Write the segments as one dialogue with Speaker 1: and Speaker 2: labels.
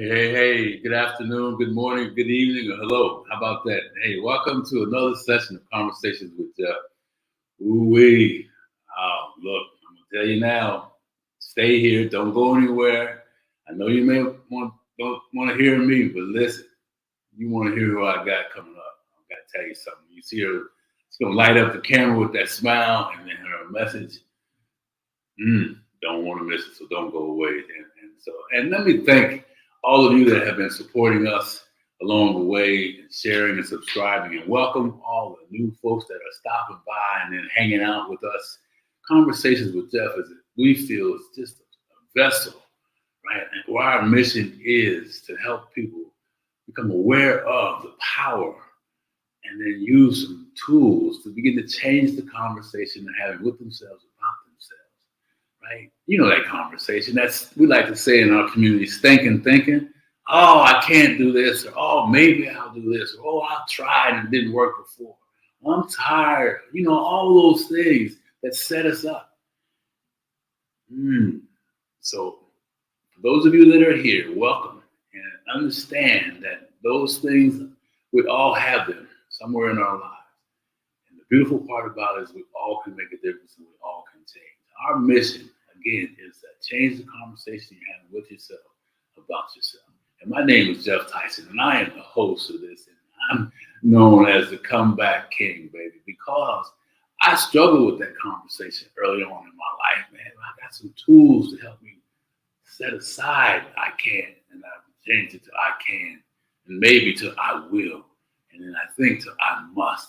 Speaker 1: Hey, good afternoon, good morning, good evening, or hello. How about that? Hey, welcome to another session of Conversations with Geoff. Ooh-wee. Look, I'm going to tell you now, stay here, don't go anywhere. I know you don't want to hear me, but listen, you want to hear who I got coming up. I've got to tell you something. You see her, it's going to light up the camera with that smile and then her message. Don't want to miss it, so don't go away. And let me thank all of you that have been supporting us along the way and sharing and subscribing, and welcome all the new folks that are stopping by and then hanging out with us. Conversations with Geoff, as we feel, is just a vessel, right? And where our mission is to help people become aware of the power and then use some tools to begin to change the conversation they're having with themselves about themselves. Right? You know that conversation. We like to say in our community, stinking thinking. Oh, I can't do this. Or, oh, maybe I'll do this. Or, oh, I've tried and it didn't work before. I'm tired. All those things that set us up. So for those of you that are here, welcome. And understand that those things, we all have them somewhere in our lives. And the beautiful part about it is we all can make a difference and we all can change. Our mission, again, is to change the conversation you're having with yourself about yourself. And my name is Geoff Tyson, and I am the host of this. And I'm known as the comeback king, baby, because I struggled with that conversation early on in my life, man. I got some tools to help me set aside I can, and I've changed it to I can, and maybe to I will, and then I think to I must.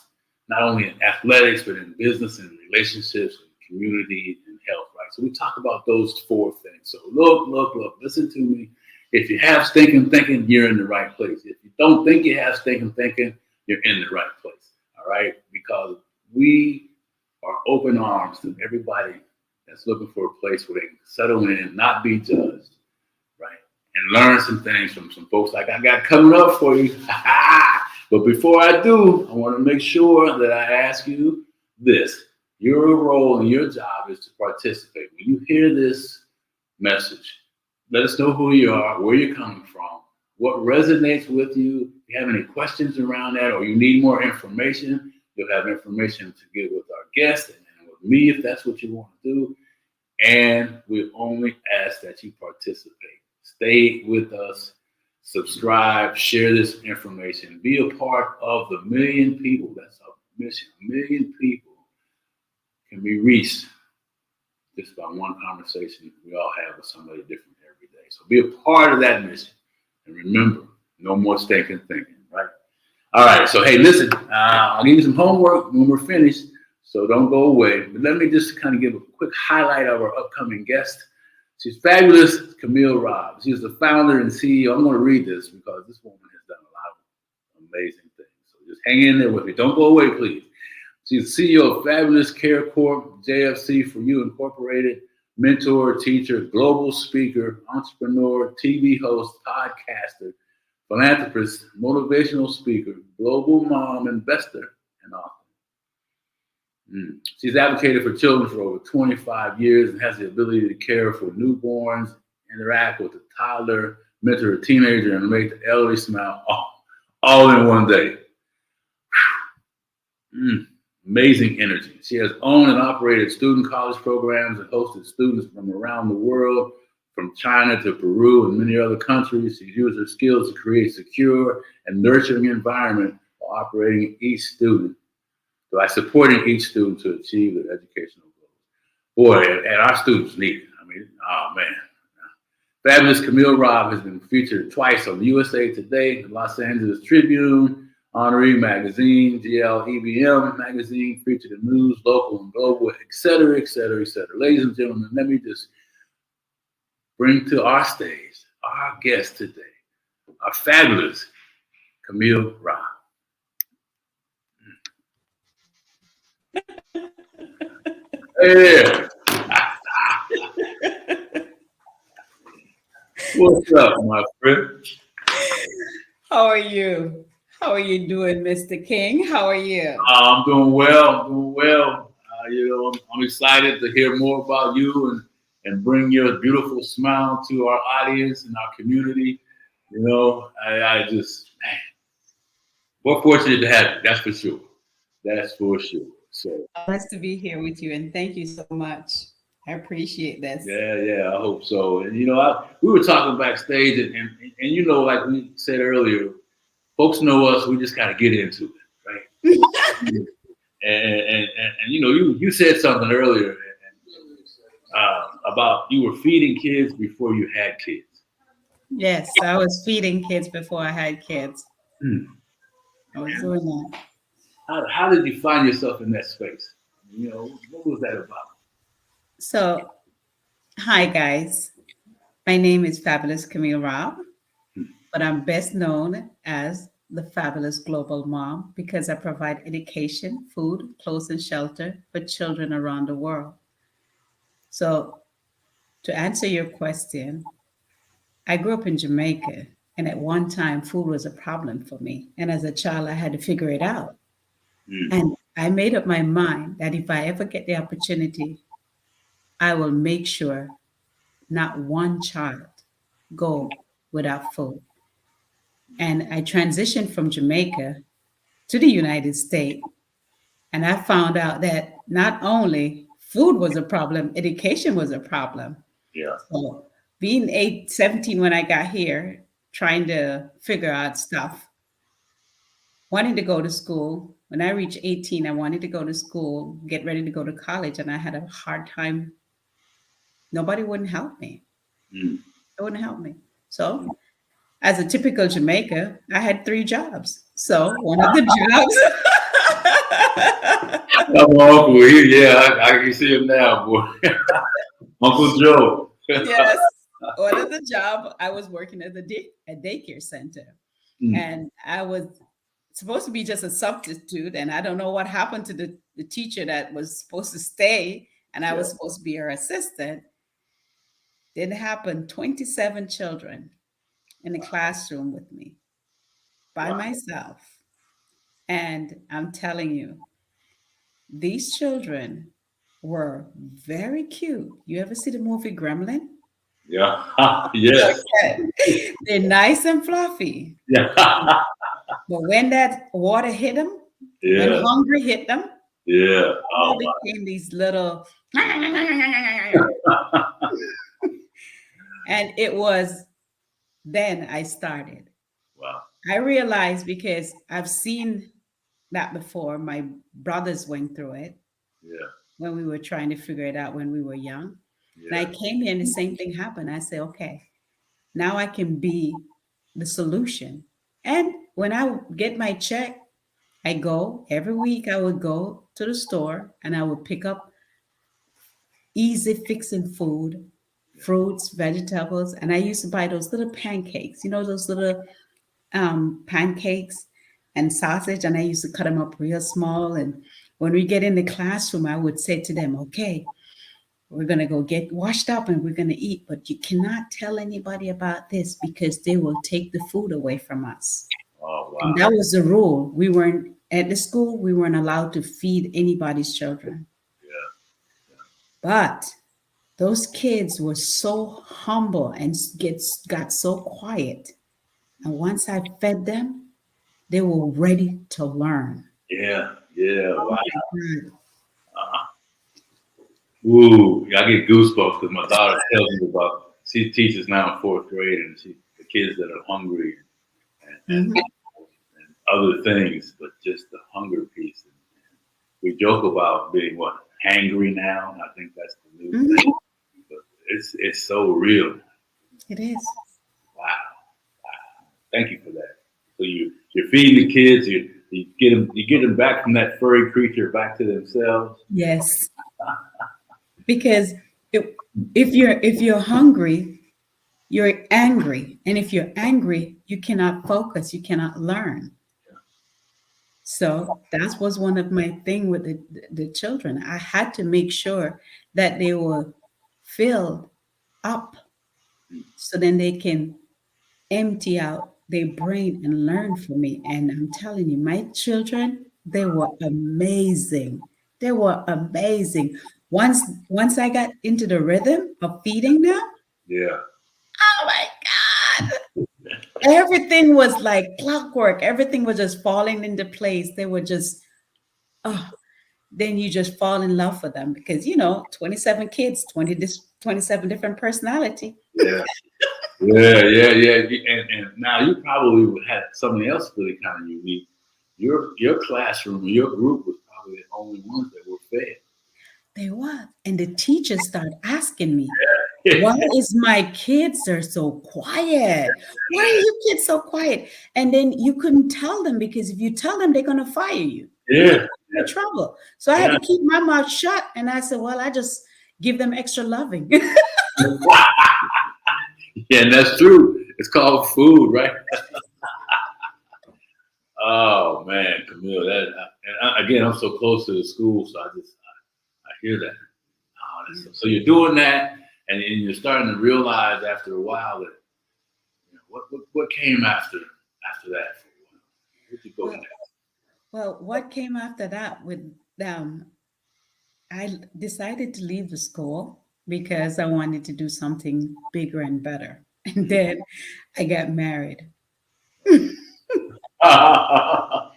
Speaker 1: Not only in athletics, but in business and relationships, and community and health, right? So we talk about those four things. So look, listen to me. If you have stinking thinking, you're in the right place. If you don't think you have stinking thinking, you're in the right place, all right? Because we are open arms to everybody that's looking for a place where they can settle in, not be judged, right? And learn some things from some folks like I got coming up for you. But before I do, I want to make sure that I ask you this. Your role and your job is to participate. When you hear this message, let us know who you are, where you're coming from, what resonates with you. If you have any questions around that or you need more information, you'll have information to give with our guest and with me if that's what you want to do. And we only ask that you participate. Stay with us, subscribe, share this information, be a part of the 1 million people. That's our mission. 1 million people can be reached just by one conversation we all have with somebody different every day. So be a part of that mission. And remember, no more stinking thinking, right? All right, so hey, listen, I'll give you some homework when we're finished, so don't go away. But let me just kind of give a quick highlight of our upcoming guest. She's fabulous, Camille Robb. She's the founder and CEO. I'm going to read this because this woman has done a lot of amazing things. So just hang in there with me. Don't go away, please. She's the CEO of Fabulous Care Corp, JFC for You Incorporated, mentor, teacher, global speaker, entrepreneur, TV host, podcaster, philanthropist, motivational speaker, global mom, investor, and author. She's advocated for children for over 25 years and has the ability to care for newborns, interact with a toddler, mentor a teenager, and make the elderly smile all in one day. Amazing energy. She has owned and operated student college programs and hosted students from around the world, from China to Peru and many other countries. She's used her skills to create secure and nurturing environment while operating each student, by supporting each student to achieve their educational goals. Boy, and our students need it. I mean, oh man. Fabulous Camille Robb has been featured twice on USA Today, the Los Angeles Tribune, Honoree Magazine, GLEBM Magazine, featured in news, local and global, et cetera, et cetera, et cetera. Ladies and gentlemen, let me just bring to our stage our guest today, our fabulous Camille Robb. Hey. What's up, my friend?
Speaker 2: How are you? How are you doing, Mr. King? How are you?
Speaker 1: I'm doing well. I'm excited to hear more about you and bring your beautiful smile to our audience and our community. You know, I just, man, we're fortunate to have it. That's for sure. That's for sure. So,
Speaker 2: Nice to be here with you, and thank you so much. I appreciate this.
Speaker 1: yeah, I hope so. And, you know, we were talking backstage, and, you know, like we said earlier, folks know us. We just got to get into it, right? And you know, you said something earlier about you were feeding kids before you had kids.
Speaker 2: Yes, I was feeding kids before I had kids.
Speaker 1: Hmm.
Speaker 2: I was doing that.
Speaker 1: How did you find yourself in that space? You know, what was that about?
Speaker 2: So, hi guys. My name is Fabulous Camille Robb, but I'm best known as the Fabulous Global Mom because I provide education, food, clothes, and shelter for children around the world. So, to answer your question, I grew up in Jamaica, and at one time, food was a problem for me. And as a child, I had to figure it out.
Speaker 1: Hmm.
Speaker 2: And I made up my mind that if I ever get the opportunity, I will make sure not one child go without food. And I transitioned from Jamaica to the United States, and I found out that not only food was a problem, education was a problem.
Speaker 1: Yeah.
Speaker 2: So being 17 when I got here, trying to figure out stuff, wanting to go to school. When I reached 18, I wanted to go to school, get ready to go to college, and I had a hard time. Nobody wouldn't help me.
Speaker 1: Hmm.
Speaker 2: It wouldn't help me. So as a typical Jamaica, I had three jobs. So one of the jobs,
Speaker 1: I'm uncle. Yeah, I can see him now, boy. Uncle Joe.
Speaker 2: yes, one of the job I was working at a daycare center,
Speaker 1: Hmm.
Speaker 2: and I was supposed to be just a substitute, and I don't know what happened to the teacher that was supposed to stay, and I
Speaker 1: Yeah.
Speaker 2: was supposed to be her assistant. Didn't happen. 27 children in the classroom with me by
Speaker 1: Wow.
Speaker 2: myself, and I'm telling you, these children were very cute. You ever see the movie Gremlin?
Speaker 1: Yeah. Yes.
Speaker 2: Okay. They're nice and fluffy.
Speaker 1: Yeah.
Speaker 2: But when that water hit them, when
Speaker 1: Yeah.
Speaker 2: hunger hit them,
Speaker 1: Yeah.
Speaker 2: they
Speaker 1: Oh,
Speaker 2: became these little,
Speaker 1: wow.
Speaker 2: and it was then I started.
Speaker 1: Wow.
Speaker 2: I realized because I've seen that before. My brothers went through it
Speaker 1: Yeah.
Speaker 2: when we were trying to figure it out when we were young. And I
Speaker 1: Yeah.
Speaker 2: came here and the same thing happened. I said, okay, now I can be the solution. And when I would get my check, I go every week, I would go to the store and I would pick up easy fixing food,
Speaker 1: Yeah.
Speaker 2: fruits, vegetables. And I used to buy those little pancakes, those little pancakes and sausage. And I used to cut them up real small. And when we get in the classroom, I would say to them, okay, we're going to go get washed up and we're going to eat, but you cannot tell anybody about this because they will take the food away from us.
Speaker 1: Oh,
Speaker 2: And
Speaker 1: wow.
Speaker 2: that was the rule. We weren't at the school, we weren't allowed to feed anybody's children.
Speaker 1: Yeah.
Speaker 2: But those kids were so humble and got so quiet. And once I fed them, they were ready to learn.
Speaker 1: Yeah. Yeah.
Speaker 2: Oh
Speaker 1: Wow.
Speaker 2: my God.
Speaker 1: Uh, Ooh, I get goosebumps because my daughter tells me about. She teaches now in fourth grade, and the kids that are hungry and
Speaker 2: Mhm.
Speaker 1: other things, but just the hunger piece. And we joke about being hangry now. I think that's the new
Speaker 2: Mhm.
Speaker 1: thing. But it's so real.
Speaker 2: It is.
Speaker 1: Wow. Thank you for that. So you're feeding the kids. You get them back from that furry creature back to themselves.
Speaker 2: Yes. Because if, if you're hungry, you're angry. And if you're angry, you cannot focus, you cannot learn. So that was one of my thing with the children. I had to make sure that they were filled up so then they can empty out their brain and learn from me. And I'm telling you, my children, they were amazing. They were amazing. Once I got into the rhythm of feeding them,
Speaker 1: Yeah.
Speaker 2: oh my God. Everything was like clockwork. Everything was just falling into place. They were just, oh, then you just fall in love with them because, 27 kids, 27 different personality.
Speaker 1: Yeah. Yeah. And now you probably had something else really kind of unique. Your classroom, your group was probably the only ones that were fed.
Speaker 2: They were. And the teachers started asking me, why is my kids are so quiet? Why are you kids so quiet? And then you couldn't tell them because if you tell them, they're going to fire you.
Speaker 1: Yeah.
Speaker 2: In trouble. So I had to keep my mouth shut. And I said, well, I just give them extra loving.
Speaker 1: Yeah, and that's true. It's called food, right? Oh man, Camille, again, I'm so close to the school, so I hear that. Oh, so you're doing that, and you're starting to realize after a while that what came after that. Where'd you go next?
Speaker 2: Well, what came after that with them? I decided to leave the school because I wanted to do something bigger and better. And then I got married. I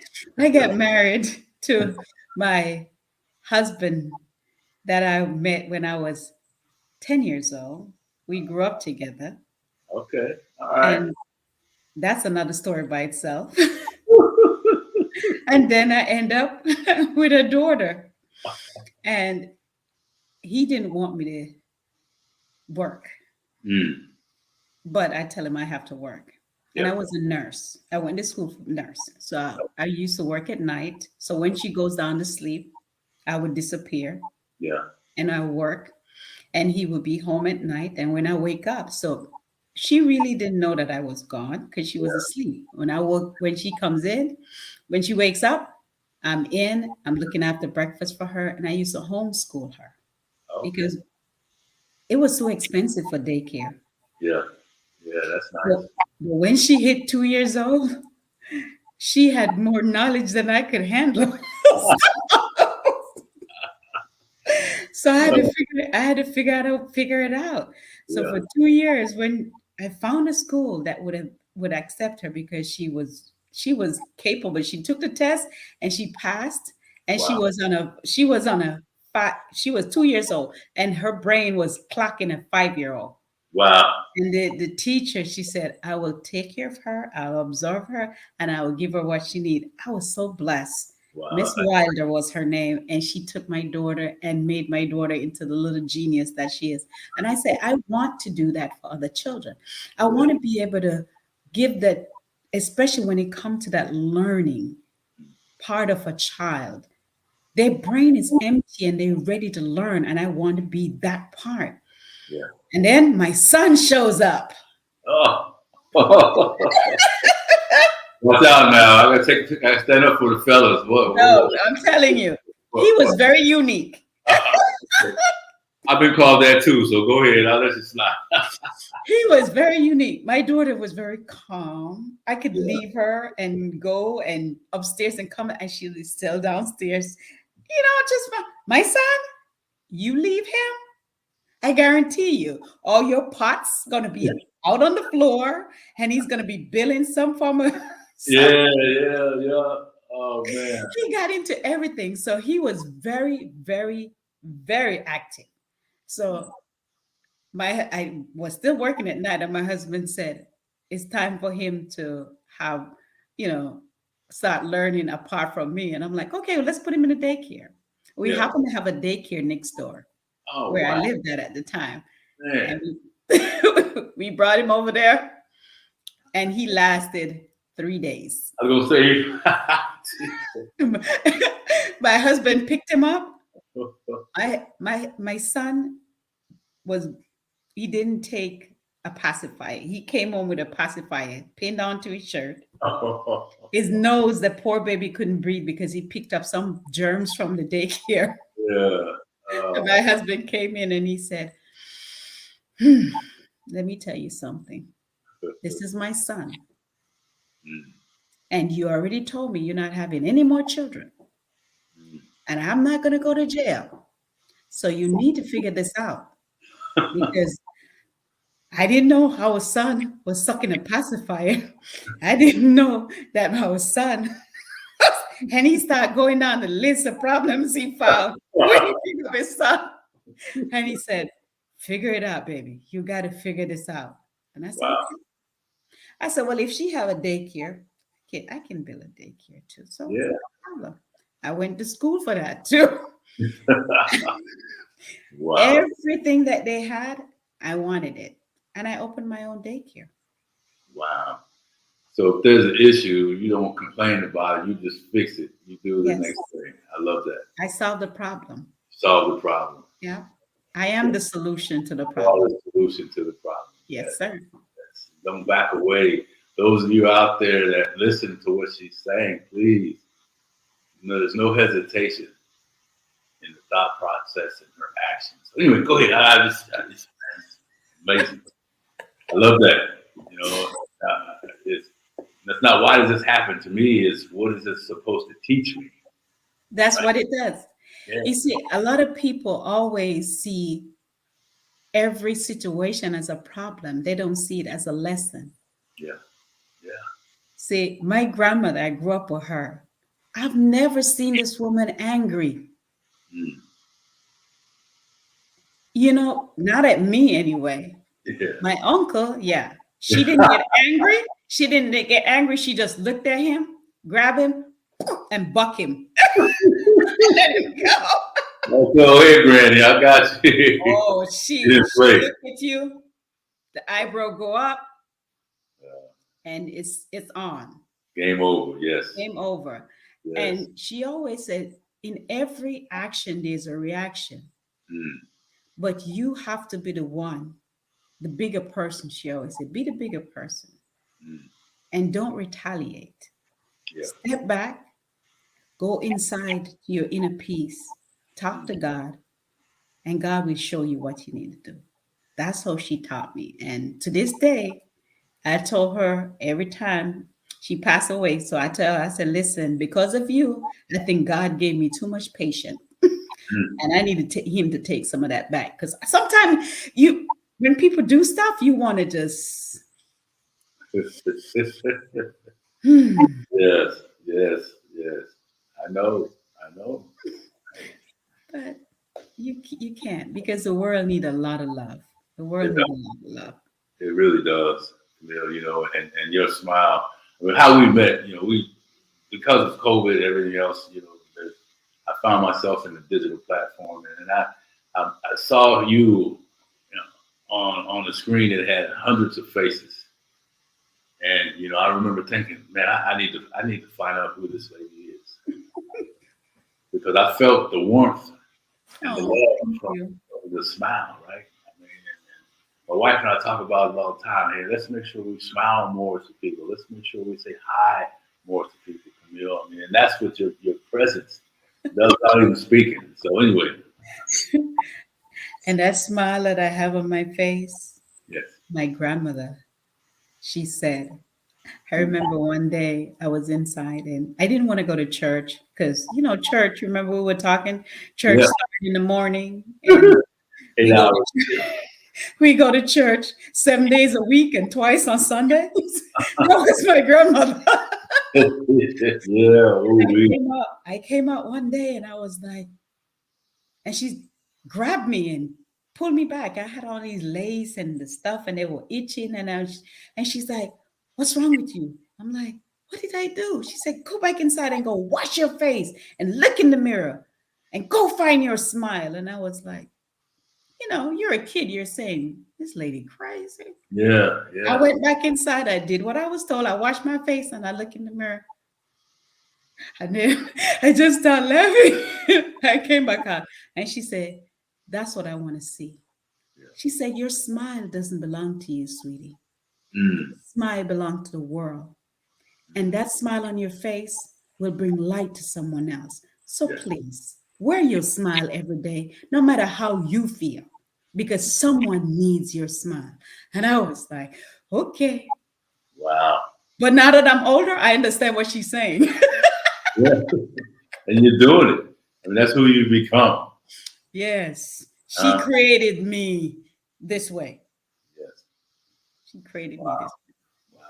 Speaker 2: got married to my husband that I met when I was 10 years old. We grew up together.
Speaker 1: Okay. All right.
Speaker 2: And that's another story by itself. And then I end up with a daughter. And he didn't want me to work. But I tell him I have to work. And I was a nurse. I went to school for nurse. So I used to work at night. So when she goes down to sleep, I would disappear.
Speaker 1: Yeah.
Speaker 2: And I work. And he would be home at night. And when I wake up, so she really didn't know that I was gone because she was asleep. When she comes in, when she wakes up, I'm looking after breakfast for her. And I used to homeschool her because it was so expensive for daycare.
Speaker 1: Yeah. Yeah, that's nice.
Speaker 2: But when she hit 2 years old, she had more knowledge than I could handle. So I had to figure it out. So for 2 years, when I found a school that would accept her because she was capable. She took the test and she passed. And she was she was 2 years old and her brain was clocking a 5-year-old.
Speaker 1: Wow.
Speaker 2: And the teacher, she said, I will take care of her, I'll observe her, and I will give her what she needs. I was so blessed.
Speaker 1: Wow.
Speaker 2: Miss Wilder was her name, and she took my daughter and made my daughter into the little genius that she is. And I say, I want to do that for other children. I want to be able to give that, especially when it comes to that learning part of a child. Their brain is empty and they're ready to learn, and I want to be that part.
Speaker 1: Yeah.
Speaker 2: And then my son shows up.
Speaker 1: Oh. Watch out now. I gotta stand up for the fellas. Whoa.
Speaker 2: No, I'm telling you, he was very unique.
Speaker 1: I've been called that too, so go ahead. I'll let you slide.
Speaker 2: He was very unique. My daughter was very calm. I could leave her and go and upstairs and come, and she was still downstairs. Just my son, you leave him, I guarantee you, all your pots gonna be out on the floor, and he's gonna be billing some form of.
Speaker 1: Yeah. Oh man.
Speaker 2: He got into everything, so he was very, very, very active. So I was still working at night, and my husband said it's time for him to have, start learning apart from me. And I'm like, okay, well, let's put him in a daycare. We happen to have a daycare next door. Where I lived at the time. And we brought him over there, and he lasted 3 days.
Speaker 1: I was gonna say,
Speaker 2: my husband picked him up. My son he didn't take a pacifier. He came home with a pacifier pinned onto his shirt. His nose, the poor baby couldn't breathe because he picked up some germs from the daycare.
Speaker 1: Yeah.
Speaker 2: And my husband came in and he said, let me tell you something. This is my son. And you already told me you're not having any more children. And I'm not going to go to jail. So you need to figure this out. Because I didn't know our son was sucking a pacifier. I didn't know that our son, and he started going down the list of problems he found when he picked up his son. And he said, figure it out, baby. You got to figure this out. And I said,
Speaker 1: Wow.
Speaker 2: okay. I said, well, if she have a daycare, I can build a daycare too. So
Speaker 1: Yeah.
Speaker 2: no problem. I went to school for that too.
Speaker 1: Wow.
Speaker 2: Everything that they had, I wanted it. And I opened my own daycare.
Speaker 1: Wow. So if there's an issue, you don't complain about it. You just fix it. You do the
Speaker 2: Yes.
Speaker 1: next thing. I love that.
Speaker 2: I solved the problem.
Speaker 1: Solve the problem.
Speaker 2: Yeah. I am the solution to the
Speaker 1: All
Speaker 2: problem.
Speaker 1: the solution to the problem.
Speaker 2: Yes, sir.
Speaker 1: Don't back away. Those of you out there that listen to what she's saying, please. There's no hesitation in the thought process and her actions. So anyway, go ahead. I just amazing. I love that. You know, that's not why does this happen to me. Is what is this supposed to teach me?
Speaker 2: That's right? What it does.
Speaker 1: Yeah.
Speaker 2: You see, a lot of people always see every situation as a problem. They don't see it as a lesson.
Speaker 1: Yeah. Yeah.
Speaker 2: See, my grandmother, I grew up with her. I've never seen this woman angry.
Speaker 1: Mm.
Speaker 2: You know, not at me anyway.
Speaker 1: Yeah.
Speaker 2: My uncle, yeah. She didn't get angry. She didn't get angry. She just looked at him, grab him, and buck him. Let him go.
Speaker 1: Go ahead, Granny. I got you.
Speaker 2: Oh, she look at you, the eyebrow go up, and it's on.
Speaker 1: Game over, yes.
Speaker 2: Game over. Yes. And she always said, in every action, there's a reaction. Mm. But you have to be the one, the bigger person, she always said, be the bigger person. Mm. And don't retaliate. Yeah. Step back, go inside to your inner peace, talk to God, and God will show you what you need to do. That's how she taught me. And to this day, I told her every time she passed away. So I tell her, I said, listen, because of you, I think God gave me too much patience. And I needed him to take some of that back. Because sometimes when people do stuff, you want to just.
Speaker 1: Yes. I know.
Speaker 2: But you can't, because the world needs a lot of love. The world needs a lot of love.
Speaker 1: It really does, Camille, you know, and your smile. I mean, how we met, you know, because of COVID and everything else, you know, I found myself in the digital platform, and I saw you know, on the screen that had hundreds of faces. And, you know, I remember thinking, man, I need to find out who this lady is. Because I felt the warmth and the love from the smile, right? I mean, and my wife and I talk about it all the time. Hey, let's make sure we smile more to people. Let's make sure we say hi more to people, Camille. I mean, and that's what your presence does without even speaking. So anyway.
Speaker 2: And that smile that I have on my face,
Speaker 1: yes,
Speaker 2: my grandmother, she said, I remember one day I was inside and I didn't want to go to church because, you know, church, remember we were talking, church started in the morning. And we go to church 7 days a week and twice on Sunday. That was my grandmother. I came out one day and I was like, and she grabbed me and pulled me back. I had all these lace and the stuff and they were itching. And she's like, what's wrong with you? I'm like, what did I do? She said, go back inside and go wash your face and look in the mirror and go find your smile. And I was like, you know, you're a kid. You're saying, this lady crazy.
Speaker 1: Yeah.
Speaker 2: I went back inside. I did what I was told. I washed my face and I look in the mirror. And then I just started laughing. I came back out and she said, that's what I want to see. Yeah. She said, your smile doesn't belong to you, sweetie. Your smile belongs to the world. And that smile on your face will bring light to someone else. So please, wear your smile every day, no matter how you feel, because someone needs your smile. And I was like, okay.
Speaker 1: Wow.
Speaker 2: But now that I'm older, I understand what she's saying.
Speaker 1: Yeah. And you're doing it. I mean, that's who you become.
Speaker 2: Yes. She created me this way.
Speaker 1: Yes.
Speaker 2: She created me
Speaker 1: Wow.
Speaker 2: this.
Speaker 1: Wow.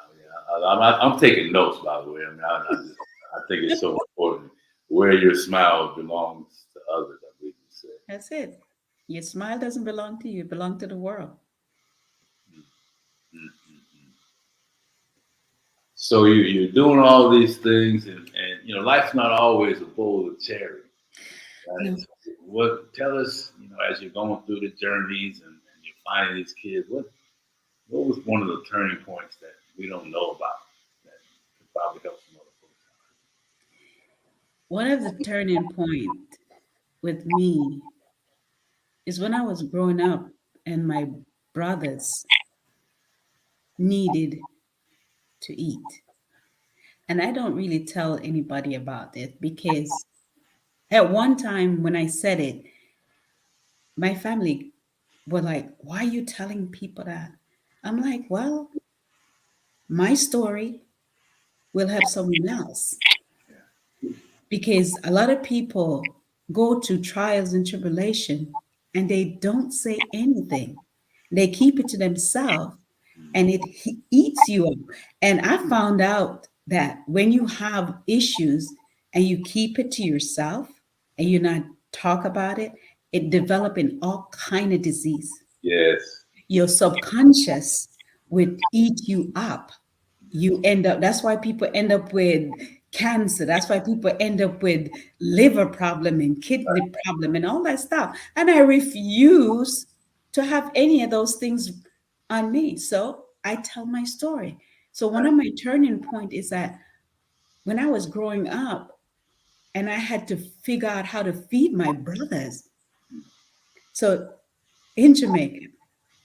Speaker 1: Yeah. I'm taking notes, by the way. I mean, I think it's so important. Where your smile belongs to others, I believe you said.
Speaker 2: That's it. Your smile doesn't belong to you, it belongs to the world.
Speaker 1: Mm-hmm. So you're doing all these things, and life's not always a bowl of cherry. Right?
Speaker 2: No.
Speaker 1: So tell us, as you're going through the journeys and you're finding these kids, what was one of the turning points that we don't know about that could probably help some other folks
Speaker 2: One of the turning point with me is when I was growing up and my brothers needed to eat. And I don't really tell anybody about it because at one time when I said it, my family were like, why are you telling people that? I'm like, well, my story will help someone else because a lot of people go to trials and tribulation and they don't say anything. They keep it to themselves and it eats you up. And I found out that when you have issues and you keep it to yourself and you not talk about it, it develop in all kind of disease.
Speaker 1: Yes.
Speaker 2: Your subconscious would eat you up. You end up, that's why people end up with cancer. That's why people end up with liver problem and kidney problem and all that stuff. And I refuse to have any of those things on me. So I tell my story. So one of my turning point is that when I was growing up and I had to figure out how to feed my brothers. So in Jamaica,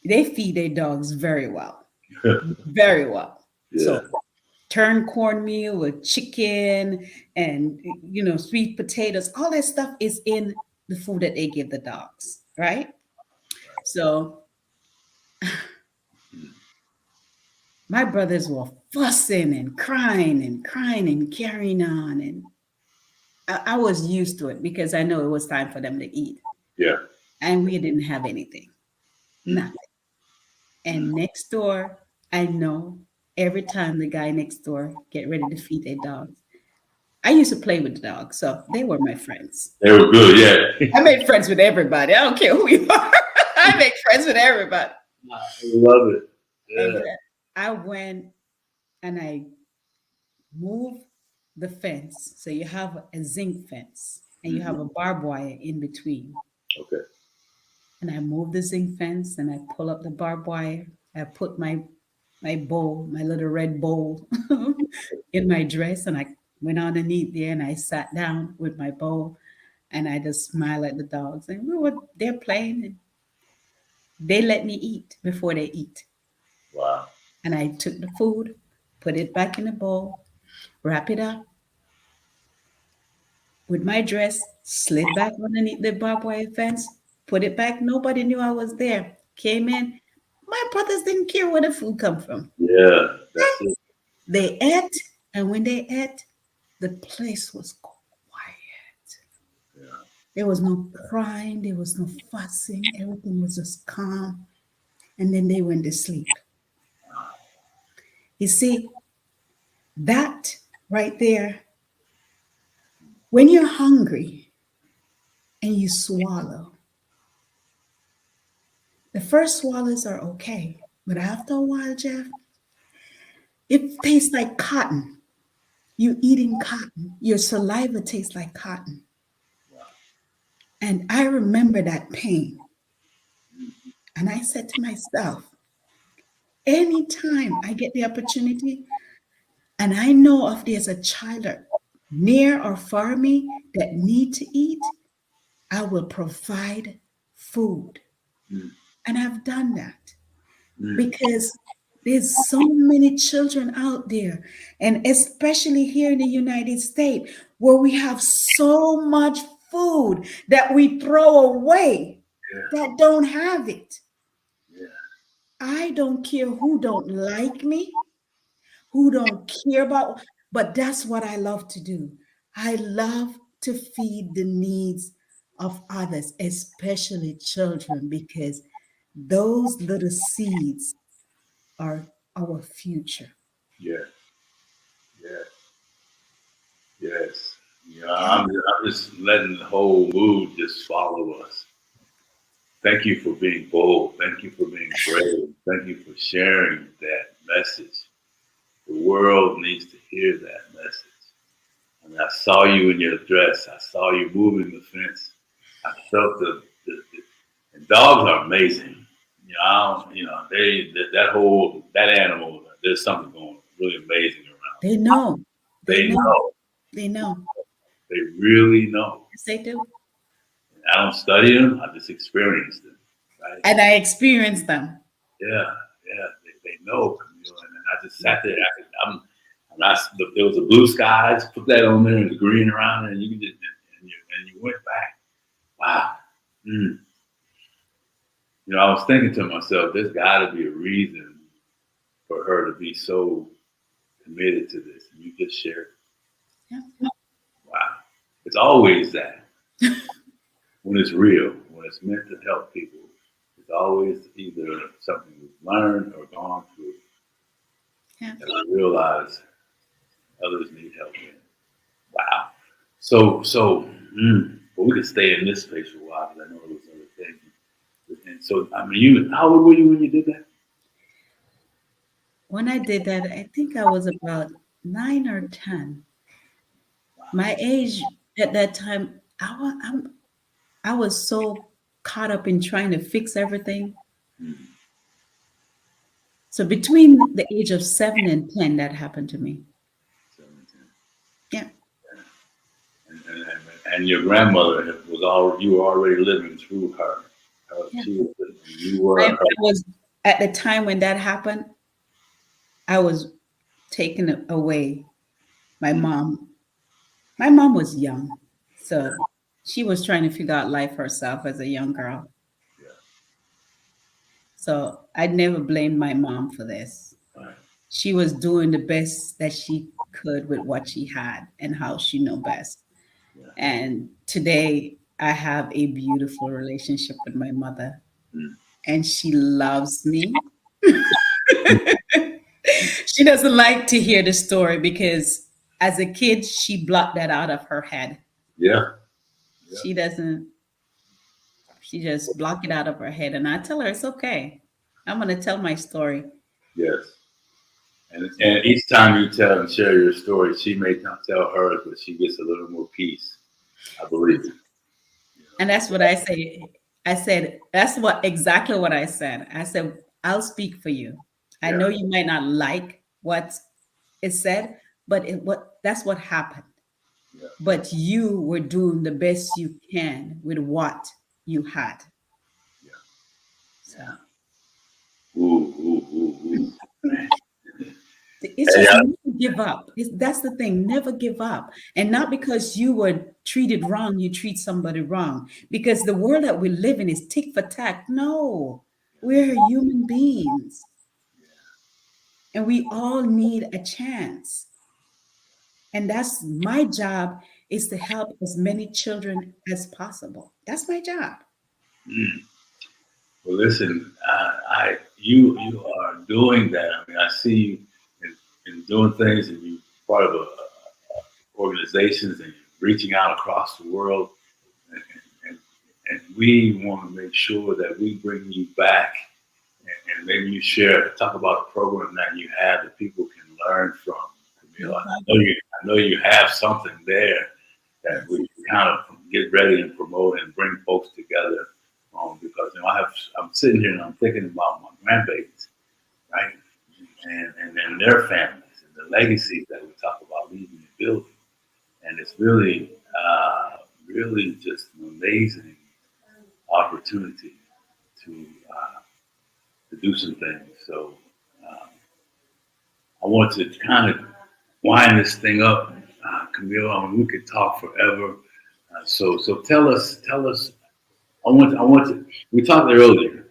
Speaker 2: they feed their dogs very well, very well.
Speaker 1: Yeah.
Speaker 2: So turn cornmeal with chicken and sweet potatoes, all that stuff is in the food that they give the dogs, right? So my brothers were fussing and crying and carrying on, and I was used to it because I know it was time for them to eat,
Speaker 1: Yeah.
Speaker 2: and we didn't have anything, nothing. And next door, I know every time the guy next door get ready to feed their dogs, I used to play with the dogs, so they were my friends.
Speaker 1: They were good. Yeah.
Speaker 2: I made friends with everybody. I don't care who you are. I make friends with everybody.
Speaker 1: I love it.
Speaker 2: And
Speaker 1: Yeah.
Speaker 2: I went and I moved the fence. So you have a zinc fence and you have a barbed wire in between.
Speaker 1: Okay.
Speaker 2: And I moved the zinc fence and I pull up the barbed wire. I put my bowl, my little red bowl in my dress, and I went underneath there and I sat down with my bowl and I just smile at the dogs. And they're playing and they let me eat before they eat.
Speaker 1: Wow.
Speaker 2: And I took the food, put it back in the bowl, wrap it up with my dress, slid back underneath the barbed wire fence, put it back. Nobody knew I was there. Came in. My brothers didn't care where the food come from.
Speaker 1: Yeah. That's it.
Speaker 2: They ate, and when they ate, the place was quiet.
Speaker 1: Yeah.
Speaker 2: There was no crying, there was no fussing, everything was just calm. And then they went to sleep. You see, that right there, when you're hungry and you swallow, the first swallows are okay. But after a while, Jeff, it tastes like cotton. You eating cotton. Your saliva tastes like cotton. And I remember that pain. And I said to myself, anytime I get the opportunity and I know if there's a child near or far me that need to eat, I will provide food.
Speaker 1: Mm.
Speaker 2: And I've done that
Speaker 1: Mm.
Speaker 2: because there's so many children out there, and especially here in the United States, where we have so much food that we throw away
Speaker 1: Yeah.
Speaker 2: that don't have it.
Speaker 1: Yeah.
Speaker 2: I don't care who don't like me, who don't care about, but that's what I love to do. I love to feed the needs of others, especially children, because those little seeds are our future.
Speaker 1: Yeah. Yeah. Yes.
Speaker 2: Yeah.
Speaker 1: I'm just letting the whole mood just follow us. Thank you for being bold. Thank you for being brave. Thank you for sharing that message. The world needs to hear that message. I mean, I saw you in your dress. I saw you moving the fence. I felt and dogs are amazing. That animal. There's something going really amazing around.
Speaker 2: They know. They
Speaker 1: They
Speaker 2: know.
Speaker 1: know.
Speaker 2: They know.
Speaker 1: They really know.
Speaker 2: Yes, they do.
Speaker 1: I don't study them. I just experience them. Right?
Speaker 2: And I experienced them.
Speaker 1: Yeah, yeah. They know, Camille. And I just sat there. There was a blue sky. I just put that on there and the green around it, and you went back. Wow. Mm. I was thinking to myself, there's got to be a reason for her to be so committed to this. And you just shared.
Speaker 2: Yeah.
Speaker 1: Wow. It's always that. When it's real, when it's meant to help people, it's always either something we've learned or gone through.
Speaker 2: Yeah.
Speaker 1: And I realize others need help in. Wow. So, but we could stay in this space for a while because I know there was other things. And so, I mean, how old were you when you did that?
Speaker 2: When I did that, I think I was about 9 or 10. My age at that time, I was so caught up in trying to fix everything.
Speaker 1: Mm.
Speaker 2: So between the age of 7 and 10, that happened to me.
Speaker 1: 17.
Speaker 2: Yeah.
Speaker 1: And your grandmother you were already living through her.
Speaker 2: Yeah.
Speaker 1: You were
Speaker 2: I
Speaker 1: her.
Speaker 2: was at the time when that happened, I was taken away. My mom was young. So she was trying to figure out life herself as a young girl.
Speaker 1: Yeah.
Speaker 2: So I'd never blamed my mom for this.
Speaker 1: Right.
Speaker 2: She was doing the best that she could with what she had and how she knew best.
Speaker 1: Yeah.
Speaker 2: And today I have a beautiful relationship with my mother,
Speaker 1: Mm.
Speaker 2: and she loves me. She doesn't like to hear the story because as a kid, she blocked that out of her head.
Speaker 1: Yeah. Yeah.
Speaker 2: She doesn't, she just blocked it out of her head. And I tell her, it's okay. I'm going to tell my story.
Speaker 1: Yes. And each time you tell and share your story, she may not tell hers, but she gets a little more peace. I believe it.
Speaker 2: And that's what I say. I said, that's exactly what I said. I said, I'll speak for you. I
Speaker 1: Yeah.
Speaker 2: know you might not like what it said, but that's what happened.
Speaker 1: Yeah.
Speaker 2: But you were doing the best you can with what you had.
Speaker 1: Yeah.
Speaker 2: So
Speaker 1: Ooh, ooh, ooh, ooh.
Speaker 2: it's just never give up. That's the thing. Never give up. And not because you were treated wrong, you treat somebody wrong. Because the world that we live in is tick for tack. No, we're human beings. And we all need a chance. And that's my job, is to help as many children as possible. That's my job.
Speaker 1: Mm. Well, listen, you are doing that. I mean, I see you in doing things, and you part of organizations, and reaching out across the world, and, and, and we want to make sure that we bring you back, and maybe you talk about a program that you have that people can learn from. Camille, I know you have something there that we can kind of get ready and promote and bring folks together. Because I'm sitting here and I'm thinking about my grandbabies, right, and then their families and the legacies that we talk about leaving and building, and it's really, really just an amazing opportunity to do some things. So I want to kind of wind this thing up, Camille. I mean, we could talk forever. So tell us. I want to. We talked earlier.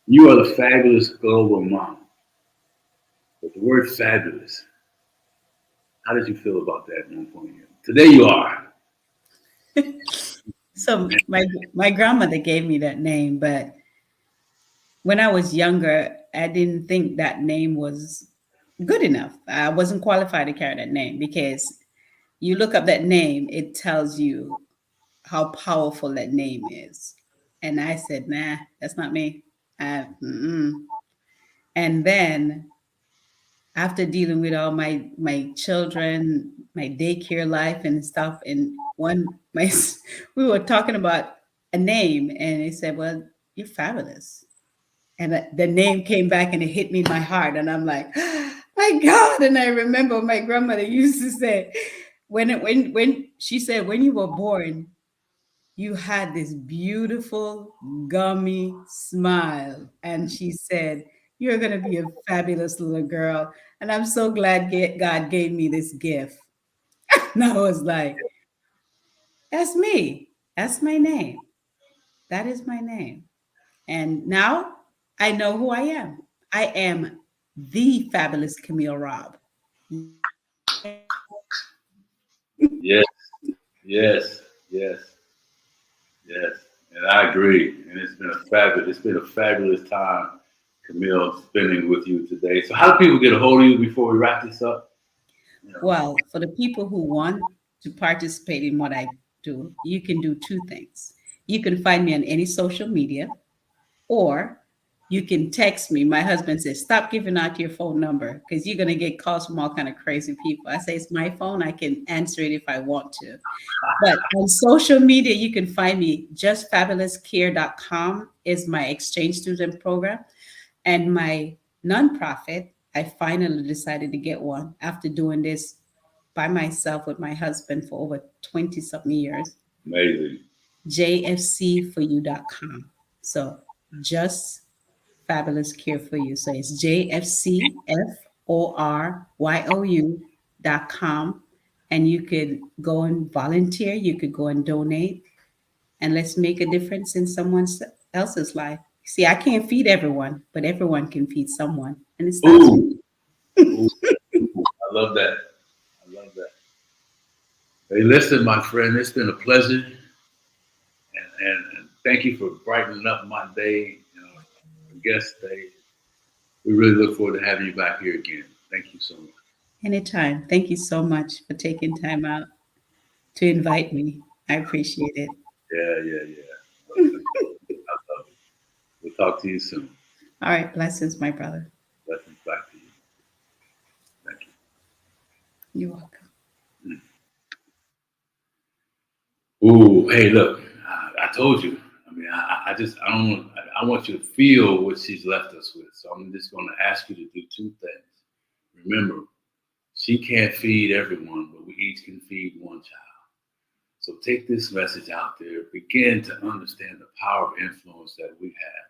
Speaker 1: You are the fabulous global mom. But the word fabulous, how did you feel about that at one point? Today you are.
Speaker 2: So my grandmother gave me that name, but when I was younger, I didn't think that name was good enough. I wasn't qualified to carry that name because you look up that name, it tells you how powerful that name is. And I said, nah, that's not me. Mm-mm. And then after dealing with all my children, my daycare life and stuff, and one my we were talking about a name, and he said, "Well, you're fabulous." And the name came back, and it hit me in my heart, and I'm like, "My God!" And I remember my grandmother used to say, when she said, "When you were born, you had this beautiful gummy smile," and she said, "You're going to be a fabulous little girl." And I'm so glad God gave me this gift. And I was like, that's me. That's my name. That is my name. And now I know who I am. I am the fabulous Camille Robb.
Speaker 1: Yes, yes, yes, yes. And I agree. And it's been a fabulous time, Camille, spending with you today. So how do people get a hold of you before we wrap this up? You know,
Speaker 2: Well, for the people who want to participate in what I do, you can do two things. You can find me on any social media, or you can text me. My husband says, stop giving out your phone number because you're going to get calls from all kind of crazy people. I say, it's my phone. I can answer it if I want to. But on social media, you can find me. JustFabulousCare.com is my exchange student program. And my nonprofit, I finally decided to get one after doing this by myself with my husband for over 20 something years.
Speaker 1: amazing.
Speaker 2: JFCforyou.com. So just fabulous care for you. So it's JFCFORYOU.com. And you could go and volunteer, you could go and donate, and let's make a difference in someone else's life. See, I can't feed everyone, but everyone can feed someone. And it starts with
Speaker 1: Ooh, ooh, ooh. I love that. I love that. Hey, listen, my friend, it's been a pleasure. And thank you for brightening up my day, guest day. We really look forward to having you back here again. Thank you so much.
Speaker 2: anytime. Thank you so much for taking time out to invite me. I appreciate it.
Speaker 1: Yeah, yeah, yeah. I love it. We'll talk to you soon.
Speaker 2: All right. Blessings, my brother.
Speaker 1: Blessings back to you. Thank
Speaker 2: You're welcome.
Speaker 1: you. Ooh, hey, look, I told you. I mean, I don't want, I want you to feel what she's left us with. So I'm just going to ask you to do two things. Remember, she can't feed everyone, but we each can feed one child. So take this message out there, begin to understand the power of influence that we have.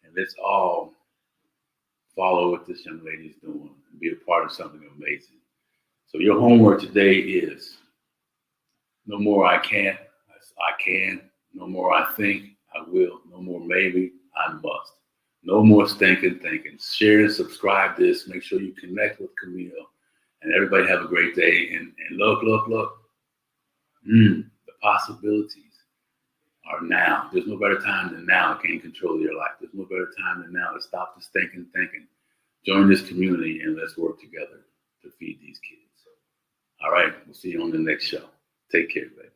Speaker 1: And let's all follow what this young lady is doing and be a part of something amazing. So your homework today is no more I can't, I can. No more I think, I will. No more maybe, I must. No more stinking thinking. Share and subscribe this. Make sure you connect with Camille. And everybody have a great day. And look. The possibilities are now. There's no better time than now to gain control of your life. There's no better time than now to stop the stinking thinking. Join this community and let's work together to feed these kids. All right. We'll see you on the next show. Take care, baby.